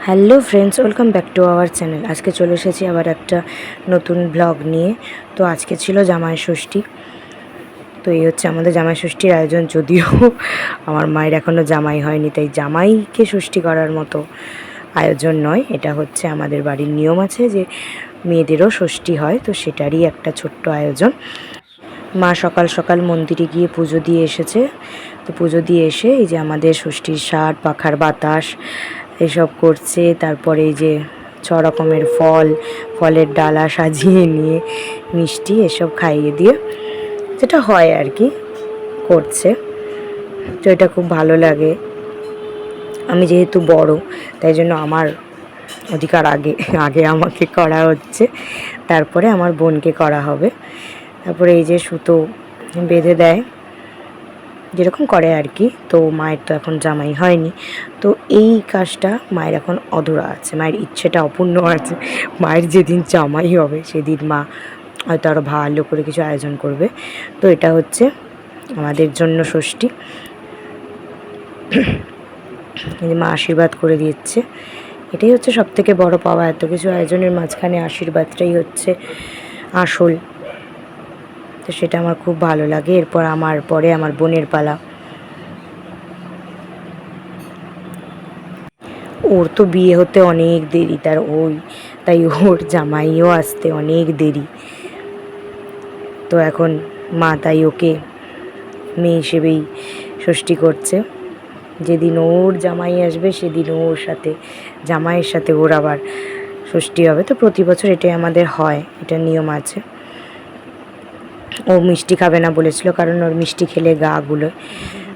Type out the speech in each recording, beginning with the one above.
Hello friends, welcome back to our channel. আজকে চলে এসেছি আবার একটা নতুন ব্লগ নিয়ে। তো আজকে ছিল জামাই ষষ্ঠী। তো এই হচ্ছে আমাদের জামাই ষষ্ঠীর আয়োজন, যদিও আমার মায়ের এখনও জামাই হয়নি, তাই জামাইকে ষষ্ঠী করার মতো আয়োজন নয়। এটা হচ্ছে আমাদের বাড়ির নিয়ম আছে যে মেয়েদেরও ষষ্ঠী হয়, তো সেটারই একটা ছোট্ট আয়োজন। মা সকাল সকাল মন্দিরে গিয়ে পুজো দিয়ে এসেছে। তো পুজো দিয়ে এসে এই যে আমাদের ষষ্ঠীর ষাট পাখার বাতাস এসব করছে। তারপরে এই যে 6 রকমের ফলের ডালা সাজিয়ে নিয়ে মিষ্টি এসব খাইয়ে দিয়ে যেটা হয় আর কি করছে। তো এটা খুব ভালো লাগে। আমি যেহেতু বড়, তাই জন্য আমার অধিকার আগে আগে আমাকে করা হচ্ছে, তারপরে আমার বোনকে করা হবে। তারপরে এই যে সুতো বেঁধে দেয়, যেরকম করে আর কি। তো মায়ের তো এখন জামাই হয়নি, তো এই কাজটা মায়ের এখন অধুরা আছে, মায়ের ইচ্ছেটা অপূর্ণ আছে। মায়ের যেদিন জামাই হবে সেদিন মা হয়তো আরও ভালো করে কিছু আয়োজন করবে। তো এটা হচ্ছে আমাদের জন্য ষষ্ঠী। মা আশীর্বাদ করে দিচ্ছে, এটাই হচ্ছে সবথেকে বড় পাওয়া। এত কিছু আয়োজনের মাঝখানে আশীর্বাদটাই হচ্ছে আসল। তো সেটা আমার খুব ভালো লাগে। এরপর পরে আমার বোনের পালা। ওর তো বিয়ে হতে অনেক দেরি, তাই ওর জামাইও আসতে অনেক দেরি। তো এখন মা তাই ওকে মেয়ে হিসেবেই ষষ্ঠী করছে। যেদিন ওর জামাই আসবে সেদিন জামাইয়ের সাথে ওর আবার ষষ্ঠী হবে। তো প্রতি বছর এটাই আমাদের হয়, এটা নিয়ম আছে। ও মিষ্টি খাবে না বলেছিল, কারণ ওর মিষ্টি খেলে গা গুলোয়,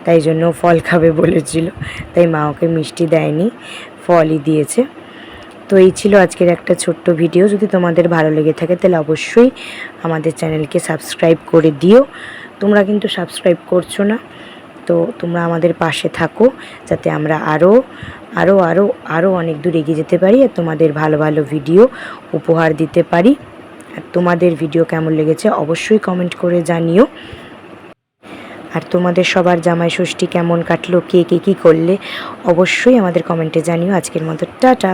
তাই জন্য ফল খাবে বলেছিল। তাই মা ওকে মিষ্টি দেয়নি, ফলই দিয়েছে। তো এই ছিল আজকের একটা ছোট্ট ভিডিও। যদি তোমাদের ভালো লেগে থাকে তাহলে অবশ্যই আমাদের চ্যানেলকে সাবস্ক্রাইব করে দিও। তোমরা কিন্তু সাবস্ক্রাইব করছো না, তো তোমরা আমাদের পাশে থাকো, যাতে আমরা আরও আরও আরও আরও অনেক দূর এগিয়ে যেতে পারি আর তোমাদের ভালো ভালো ভিডিও উপহার দিতে পারি। আর তোমাদের ভিডিও কেমন লেগেছে অবশ্যই কমেন্ট করে জানিও। আর তোমাদের সবার জামাই ষষ্ঠী কেমন কাটলো, কে কে কী করলে অবশ্যই আমাদের কমেন্টে জানিও। আজকের মতো টাটা।